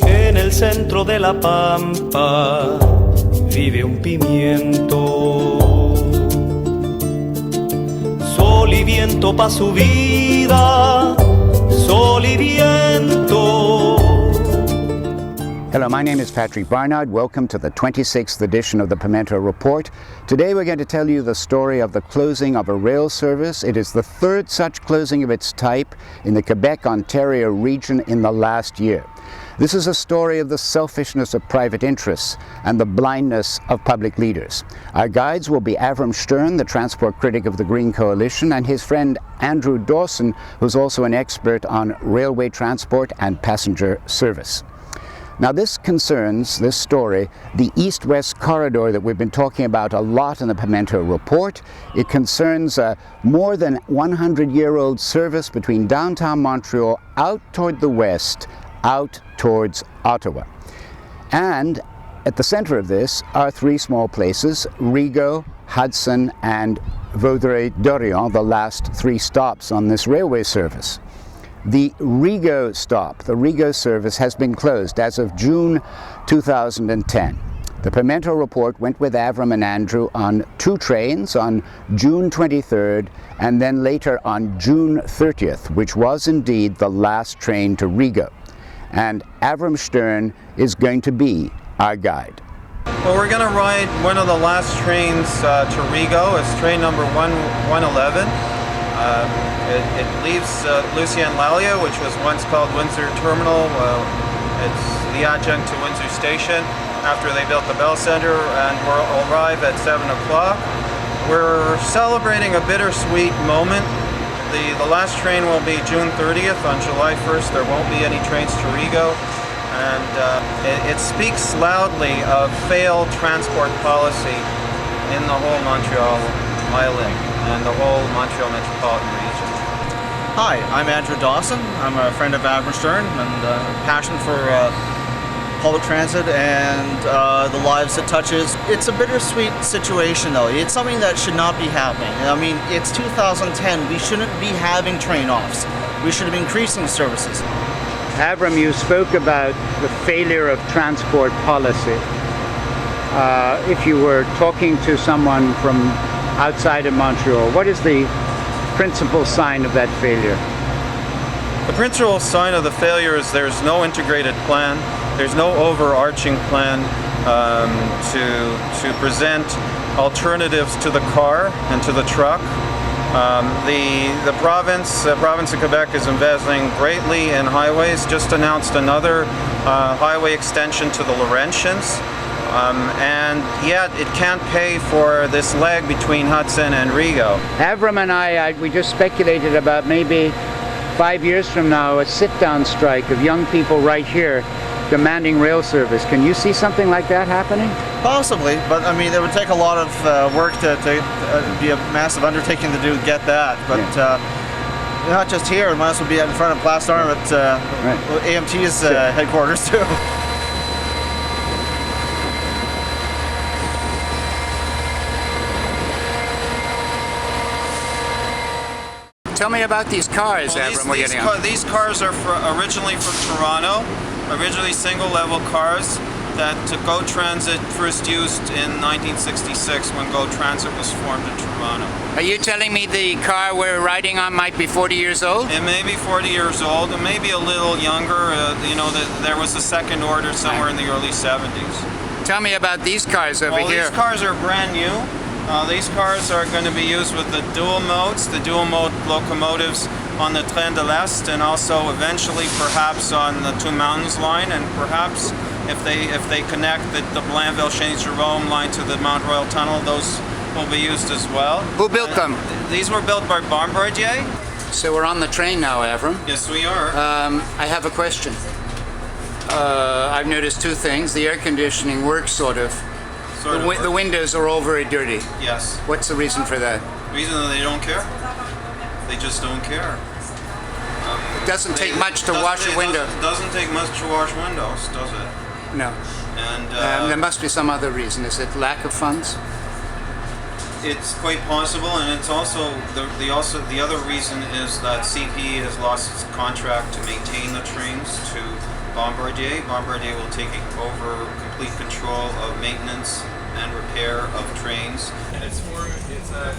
En el centro de la pampa vive un pimiento. Sol y viento pa' su vida, sol y viento. Hello, my name is Patrick Barnard. Welcome to the 26th edition of the Pimento Report. Today we're going to tell you the story of the closing of a rail service. It is the third such closing of its type in the Quebec-Ontario region in the last year. This is a story of the selfishness of private interests and the blindness of public leaders. Our guides will be Avram Stern, the transport critic of the Green Coalition, and his friend Andrew Dawson, who's also an expert on railway transport and passenger service. Now this story, the east-west corridor that we've been talking about a lot in the Pimento Report. It concerns a more than 100-year-old service between downtown Montreal out toward the west, out towards Ottawa. And at the center of this are three small places, Rigaud, Hudson, and Vaudreuil-Dorion, the last three stops on this railway service. The Rigaud service has been closed as of June 2010. The Pimento Report went with Avram and Andrew on two trains on June 23rd and then later on June 30th, which was indeed the last train to Rigaud. And Avram Stern is going to be our guide. Well, we're going to ride one of the last trains to Rigaud. It's train number 111. It leaves Lucien Lalliot, which was once called Windsor Terminal. It's the adjunct to Windsor Station after they built the Bell Centre, and we'll arrive at 7 o'clock. We're celebrating a bittersweet moment. The last train will be June 30th. On July 1st there won't be any trains to Rigaud, and it speaks loudly of failed transport policy in the whole Montreal island and the whole Montreal metropolitan region. Hi, I'm Andrew Dawson. I'm a friend of Avram Stern and passion for public transit and the lives it touches. It's a bittersweet situation though. It's something that should not be happening. I mean, it's 2010. We shouldn't be having train offs. We should be increasing services. Avram, you spoke about the failure of transport policy. If you were talking to someone from outside of Montreal, what is the principal sign of that failure? The principal sign of the failure is there's no integrated plan. There's no overarching plan to present alternatives to the car and to the truck. The province of Quebec is investing greatly in highways. Just announced another highway extension to the Laurentians. And yet it can't pay for this leg between Hudson and Rigaud. Avram and we just speculated about maybe 5 years from now a sit-down strike of young people right here demanding rail service. Can you see something like that happening? Possibly, but I mean, it would take a lot of work to be a massive undertaking to get that. But not just here, it might as well be in front of Place d'Armes at AMT's headquarters too. Tell me about these cars, Avram. These cars are originally from Toronto, originally single-level cars that GO Transit first used in 1966 when GO Transit was formed in Toronto. Are you telling me the car we're riding on might be 40 years old? It may be 40 years old, it may be a little younger. There was a second order somewhere in the early 70s. Tell me about these cars over here. These cars are brand new. These cars are going to be used with the dual mode locomotives on the Train de l'Est, and also eventually perhaps on the Two Mountains line, and perhaps if they connect the Blainville-Saint-Jérôme line to the Mount Royal Tunnel, those will be used as well. Who built them? These were built by Bombardier. So we're on the train now, Avram. Yes, we are. I have a question. I've noticed two things. The air conditioning works sort of. The windows are all very dirty. Yes. What's the reason for that? The reason that they don't care. They just don't care. It doesn't take much to wash a window. It doesn't take much to wash windows, does it? No. And there must be some other reason. Is it lack of funds? it's quite possible, and it's also the other reason is that CP has lost its contract to maintain the trains to Bombardier. Bombardier will take over complete control of maintenance and repair of trains. And it's a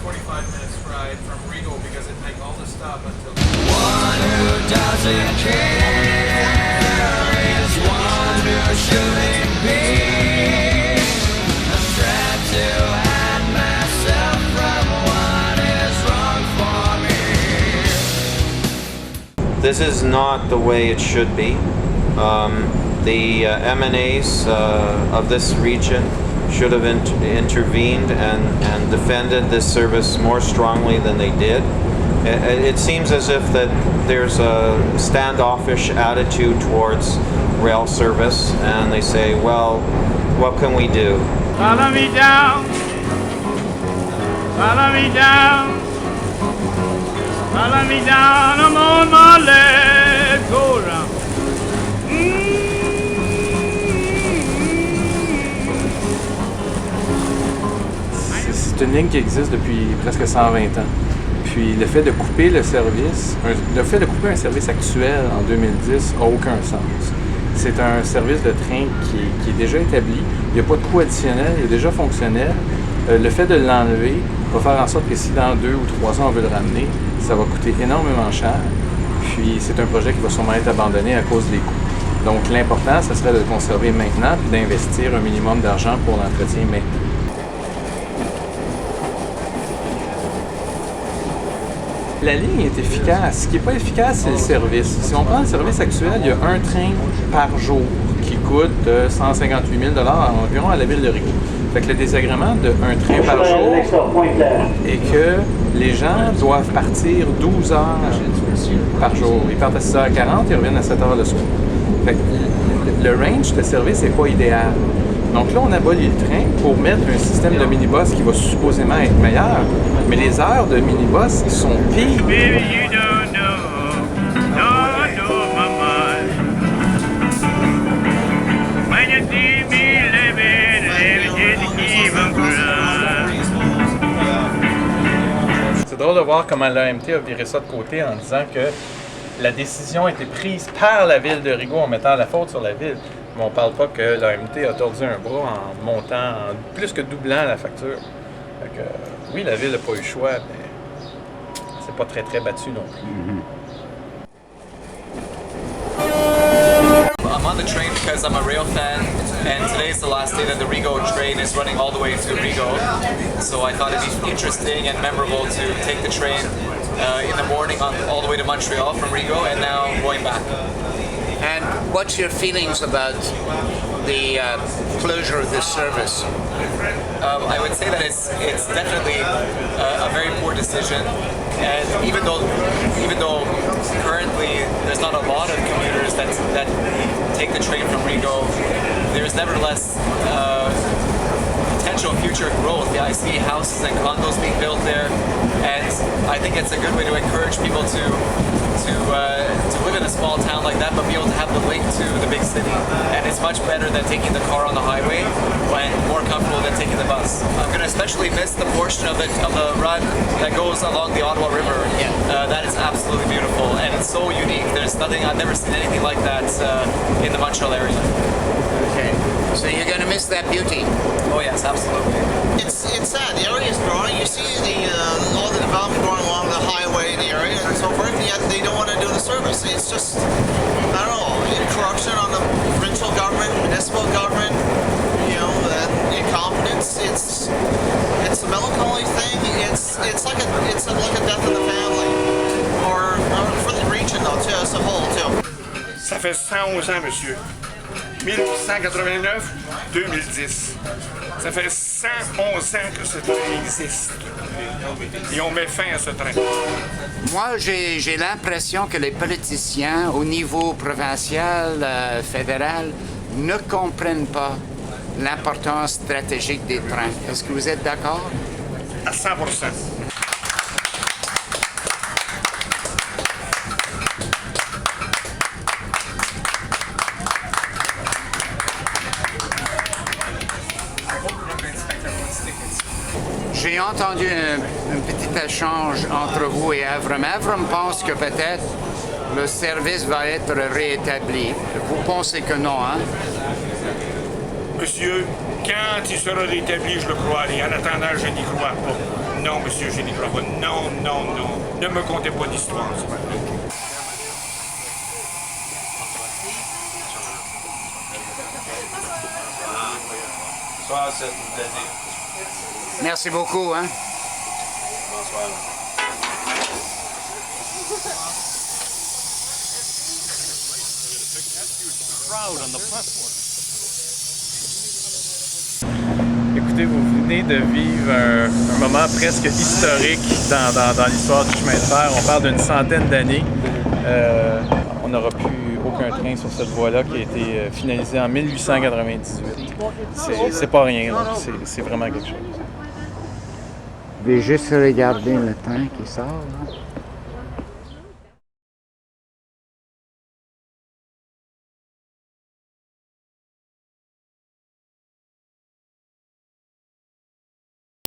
45 minutes ride from Rigaud because it makes all the stop until. One who doesn't care is one who shouldn't be. I'm trapped to hide myself from what is wrong for me. This is not the way it should be. The MNAs of this region should have intervened and defended this service more strongly than they did. It seems as if that there's a standoffish attitude towards rail service, and they say, well, what can we do? Follow me down, follow me down, follow me down, I'm on my legs, go around. C'est une ligne qui existe depuis presque 120 ans. Puis le fait de couper le service, le fait de couper un service actuel en 2010 n'a aucun sens. C'est un service de train qui est déjà établi, il n'y a pas de coût additionnel, il est déjà fonctionnel. Le fait de l'enlever va faire en sorte que si dans 2 ou 3 ans on veut le ramener, ça va coûter énormément cher. Puis c'est un projet qui va sûrement être abandonné à cause des coûts. Donc l'important, ce serait de le conserver maintenant et d'investir un minimum d'argent pour l'entretien maintenant. La ligne est efficace. Ce qui n'est pas efficace, c'est le service. Si on prend le service actuel, il y a un train par jour qui coûte 158 000 environ à la ville de Rigaud. Fait que le désagrément d'un train par jour est que les gens doivent partir 12 heures par jour. Ils partent à 6h40, ils reviennent à 7h le soir. Fait que le range de service n'est pas idéal. Donc là, on abolit le train pour mettre un système de minibus qui va supposément être meilleur, mais les heures de minibus, ils sont pires. Baby, you don't know my mind. When you see me living, just keep on crying. C'est drôle de voir comment l'AMT a viré ça de côté en disant que la décision a été prise par la ville de Rigaud en mettant la faute sur la ville. Mais on ne parle pas que l'AMT a tordu un bras en montant, en plus que doublant la facture. Fait que, oui, la ville n'a pas eu le choix, mais c'est pas très battu non plus. I'm on the train because I'm a rail fan, and today's the last day that the Rigaud train is running all the way to Rigaud. So I thought it'd be interesting and memorable to take the train in the morning all the way to Montreal from Rigaud, and now going back. And what's your feelings about the closure of this service? I would say that it's definitely a very poor decision, and even though currently there's not a lot of commuters that take the train from Rigaud, there's nevertheless potential future growth. I see houses and condos being built there, and I think it's a good way to encourage people to live in a small town like that, but be able to have the link to the big city. And it's much better than taking the car on the highway, and more comfortable than taking the bus. I'm going to especially miss the portion of the run that goes along the Ottawa River. That is absolutely beautiful, and it's so unique. There's nothing, I've never seen anything like that in the Montreal area. Okay, so you're going to miss that beauty. Oh yes, absolutely. It's sad. The area is growing. You see all the development going along the highway in the area and so forth, and yet they don't want to do the service. It's just, I don't know, corruption on the provincial government, municipal government, you know, and incompetence. It's a melancholy thing. It's like a death in the family, or for the region though, too, as a whole too. Ça fait 111 ans, monsieur. 1889-2010. Ça fait 111 ans que ce train existe. Et on met fin à ce train. Moi, j'ai l'impression que les politiciens au niveau provincial, fédéral, ne comprennent pas l'importance stratégique des trains. Est-ce que vous êtes d'accord? À 100%. J'ai entendu un petit échange entre vous et Avram. Avram pense que peut-être le service va être réétabli. Vous pensez que non, hein? Monsieur, quand il sera rétabli, je le crois. Et en attendant, je n'y crois pas. Non, monsieur, je n'y crois pas. Non, non, non. Ne me contez pas d'histoire, s'il vous plaît. Merci beaucoup, hein? Écoutez, vous venez de vivre un moment presque historique dans l'histoire du chemin de fer. On parle d'une centaine d'années. On n'aura plus aucun train sur cette voie-là qui a été finalisée en 1898. C'est pas rien, là. C'est vraiment quelque chose. Je vais juste regarder le train qui sort, là.